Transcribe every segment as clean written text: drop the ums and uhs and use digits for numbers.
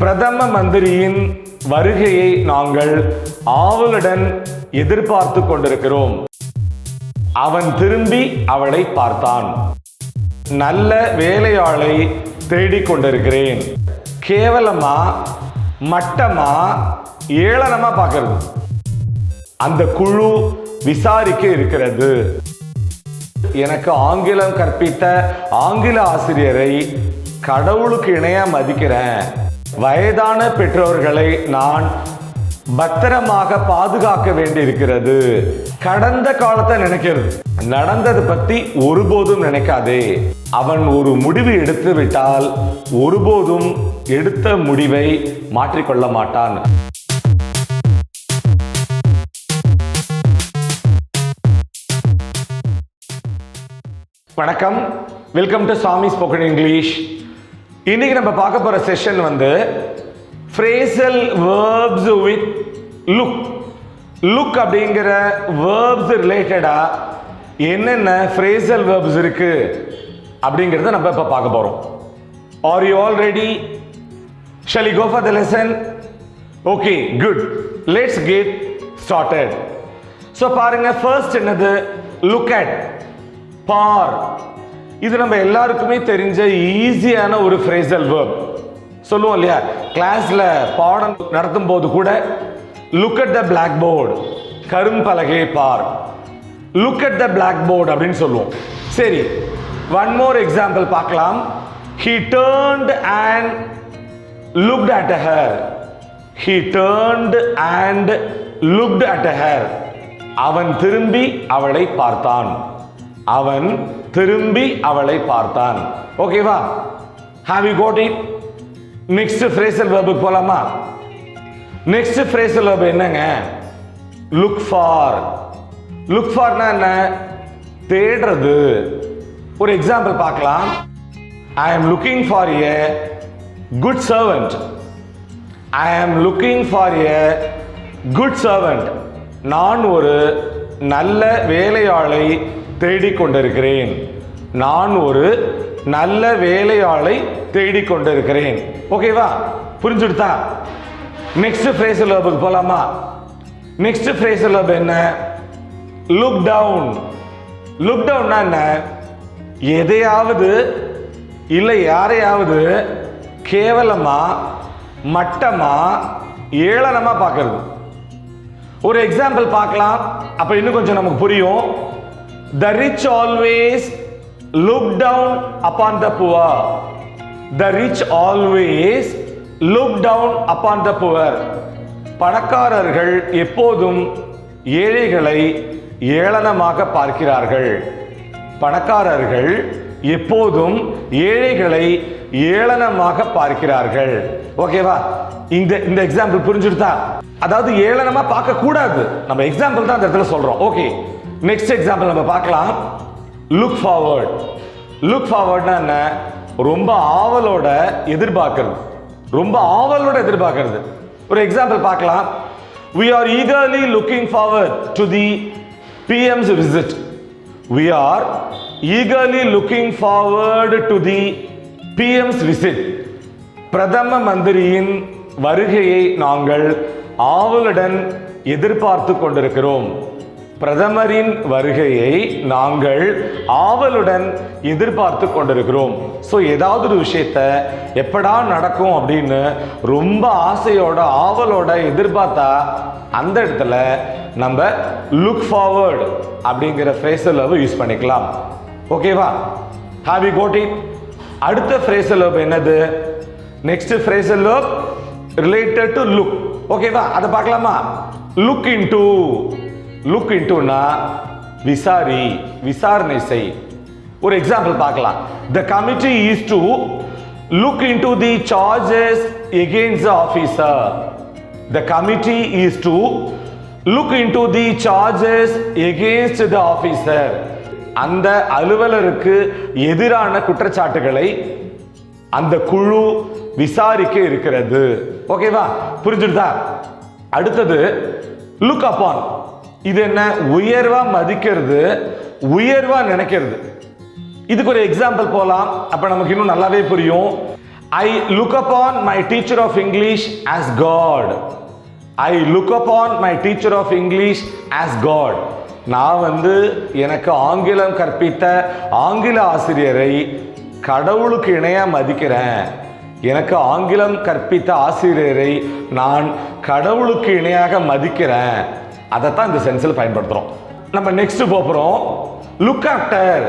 பிரதம மந்திரியின் வருகையை நாங்கள் ஆவலுடன் எதிர்பார்த்து கொண்டிருக்கிறோம். அவன் திரும்பி அவளை பார்த்தான். நல்ல வேலையாளை தேடிக் கொண்டிருக்கிறேன். கேவலமா, மட்டமா, ஏளனமா பார்க்கிறது. அந்த குழு விசாரிக்க இருக்கிறது. எனக்கு ஆங்கிலம் கற்பித்த ஆங்கில ஆசிரியரை கடவுளுக்கு இணையா மதிக்கிறேன். வயதான பெற்றோர்களை நான் பத்திரமாக பாதுகாக்க வேண்டியிருக்கிறது. கடந்த காலத்தை நினைக்கிறது, நடந்தது பத்தி ஒருபோதும் நினைக்காதே. அவன் ஒரு முடிவு எடுத்து விட்டால் ஒருபோதும் எடுத்த முடிவை மாற்றிக்கொள்ள மாட்டான். வணக்கம், வெல்கம் டு சாமி ஸ்போக்கன் இங்கிலீஷ். இன்னைக்கு நம்ம பார்க்க போற session phrasal verbs with look. look அப்படிங்கிற verbs ரிலேட்டடா என்னென்ன phrasal verbs இருக்கு அப்படிங்கறத நம்ம இப்ப பார்க்க போறோம். Are you all ready? Shall we go for the lesson? Okay, good. Let's get started. So பாருங்க, first என்னது? look at. பார். இது நம்ம எல்லாருக்குமே தெரிஞ்ச ஈஸியான ஒரு phrasal verb. சொல்லுவோம் இல்லையா, கிளாஸ்ல பாடம் நடத்தும் போது கூட look at the blackboard, கரும்பலகையை bar. look at the blackboard அப்படின்னு சொல்லுவோம். சரி, one more example பார்க்கலாம். He turned and looked at her. He turned and looked at her. அவன் திரும்பி அவளை பார்த்தான். அவன் திரும்பி அவளை பார்த்தான். ஓகேவா? Have you got it? Next phrasal verb போலாமா? நெக்ஸ்ட் phrasal verb என்னங்க? look for. look forனா என்ன? தேடுறது. ஒரு எக்ஸாம்பிள் பார்க்கலாம். I am looking for a good servant. I am looking for a good servant. நான் ஒரு நல்ல வேலையாளை தேடிக்கொண்டிருக்கிறேன். நான் ஒரு நல்ல வேலையாளை தேடிக்கொண்டிருக்கிறேன். ஓகேவா? புரிஞ்சுடுதா? நெக்ஸ்ட் phrasal verb போலாமா? நெக்ஸ்ட் phrasal verb என்ன? look down. look down என்ன? எதையாவது இல்லை யாரையாவது கேவலமா, மட்டமா, ஏளனமா பார்க்கிறது. ஒரு எக்ஸாம்பிள் பார்க்கலாம், அப்ப இன்னும் கொஞ்சம் நமக்கு புரியும். The rich always look down upon the poor. The rich always look down upon the poor. பணக்காரர்கள் எப்போதும் ஏழைகளை ஏளனமாக பார்க்கிறார்கள். பணக்காரர்கள் எப்போதும் ஏழைகளை ஏளனமாக பார்க்கிறார்கள். ஓகேவா? இந்த எக்ஸாம்பிள் புரிஞ்சுடுதா? அதாவது ஏளனமா பார்க்க கூடாது. நம்ம எக்ஸாம்பிள் தான் அந்த இடத்துல சொல்றோம். ஓகே, நெக்ஸ்ட் எக்ஸாம்பிள் நம்ம பார்க்கலாம். Look forward. லுக் ஃபார்வர்ட்னா என்ன? ரொம்ப ஆவலோட எதிர்பார்க்கிறது. ரொம்ப ஆவலோட எதிர்பார்க்கிறது. ஒரு எக்ஸாம்பிள் பார்க்கலாம். We are eagerly looking forward to the PM's visit. We are eagerly looking forward to the PM's visit. பிரதம மந்திரியின் வருகையை நாங்கள் ஆவலுடன் எதிர்பார்த்து கொண்டிருக்கிறோம். பிரதமரின் வருகையை நாங்கள் ஆவலுடன் எதிர்பார்த்து கொண்டிருக்கிறோம். ஸோ ஏதாவது ஒரு விஷயத்த எப்படா நடக்கும் அப்படின்னு ரொம்ப ஆசையோட ஆவலோட எதிர்பார்த்தா அந்த இடத்துல நம்ம லுக் ஃபார்வர்ட் அப்படிங்கிற phrasal verb யூஸ் பண்ணிக்கலாம். ஓகேவா? Have you got it? அடுத்த phrasal verb என்னது? Next phrasal verb related to look. ஓகேவா? அதை பார்க்கலாமா? look into. look into னா விசாரி, விசாரணை செய். ஒரு எக்ஸாம்பிள் பார்க்கலாம். The committee is to look into the charges against the officer. The committee is to look into the charges against the officer. அந்த அலுவலருக்கு எதிரான குற்றச்சாட்டுகளை அந்த குழு விசாரிக்க இருக்கிறது. ஓகேவா? புரிஞ்சுடுதா? அடுத்தது லுக் அப்பான். இது என்ன? உயர்வா மதிக்கிறது, உயர்வா நினைக்கிறது. இதுக்கு ஒரு எக்ஸாம்பிள் போலாம், அப்ப நமக்கு இன்னும் நல்லாவே புரியும். I look upon my teacher of English as God. I look upon my teacher of English as God. நான் வந்து எனக்கு ஆங்கிலம் கற்பித்த ஆங்கில ஆசிரியரை கடவுளுக்கு இணையா மதிக்கிறேன். எனக்கு ஆங்கிலம் கற்பித்த ஆசிரியரை நான் கடவுளுக்கு இணையாக மதிக்கிறேன். அதைத்தான் இந்த சென்ஸில் பயன்படுத்துகிறோம். நம்ம நெக்ஸ்ட் போகிறோம். லுக் ஆஃப்டர்,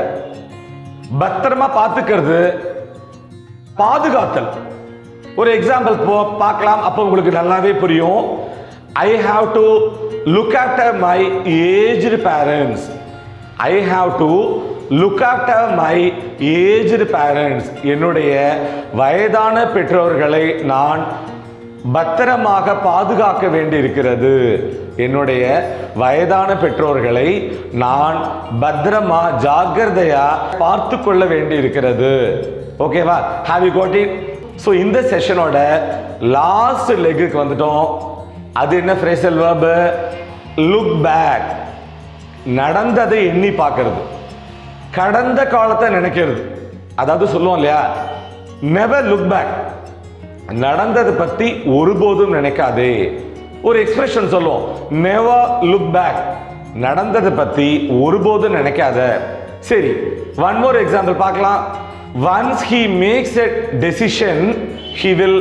பத்திரமா பார்த்துக்கிறது, பாதுகாத்தல். ஒரு எக்ஸாம்பிள் பார்க்கலாம், அப்போ உங்களுக்கு நல்லாவே புரியும். I have to look after my aged parents. I have to look after my aged parents. என்னுடைய வயதான பெற்றோர்களை நான் பத்திரமாக பாதுகாக்க வேண்டி இருக்கிறது. என்னுடைய வயதான பெற்றோர்களை நான் பத்திரமா ஜாக்கிரதையா பார்த்து கொள்ள வேண்டி இருக்கிறது. ஓகேவா? Have you got it? So இந்த செஷனோட லாஸ்ட் லெக்குக்கு வந்துட்டோம். அது என்ன ஃப்ரேசல் வெர்ப்? Look back. நடந்ததை எண்ணி பார்க்கறது, கடந்த காலத்தை நினைக்கிறது. அதாவது சொல்லுவோம் இல்லையா, நெவர் லுக் பேக். நடந்ததை பத்தி ஒருபோதும் நினைக்காதே. ஒரு எக்ஸ்பிரஷன் சொல்லுவோம், நெவர் லுக் பேக். நடந்ததை பத்தி ஒருபோதும் நினைக்காத. சரி, ஒன் மோர் எக்ஸாம்பிள் பார்க்கலாம். Once he makes a decision, he will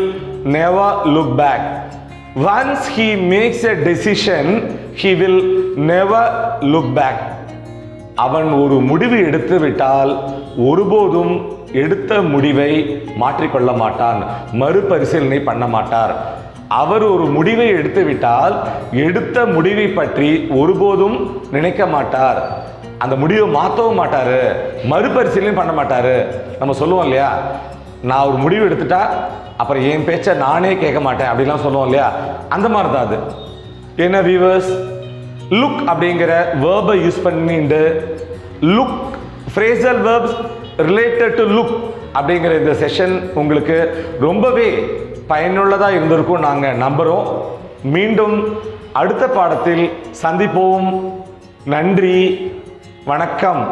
never look back. Once he makes a decision, he will never look back. அவன் ஒரு முடிவு எடுத்து விட்டால் ஒருபோதும் எடுத்த முடிவை மாற்றிக்கொள்ள மாட்டான், மறுபரிசீலனை பண்ண மாட்டார். அவர் ஒரு முடிவை எடுத்து விட்டால் எடுத்த முடிவை பற்றி ஒருபோதும் நினைக்க மாட்டார், அந்த முடிவை மாற்றவும் மாட்டாரு, மறுபரிசீலனை பண்ண மாட்டாரு. நம்ம சொல்லுவோம் இல்லையா, நான் ஒரு முடிவு எடுத்துட்டா அப்புறம் என் பேச்சை நானே கேட்க மாட்டேன் அப்படிலாம் சொல்லுவோம் இல்லையா, அந்த மாதிரி தான் அது. என்ன வியூவர்ஸ், லுக் அப்படிங்கிற வேர்பை யூஸ் பண்ணிட்டு look phrasal verbs related to look அப்படிங்கிற இந்த செஷன் உங்களுக்கு ரொம்பவே பயனுள்ளதாக இருந்திருக்கும் நாங்கள் நம்புகிறோம். மீண்டும் அடுத்த பாடத்தில் சந்திப்போம். நன்றி, வணக்கம்.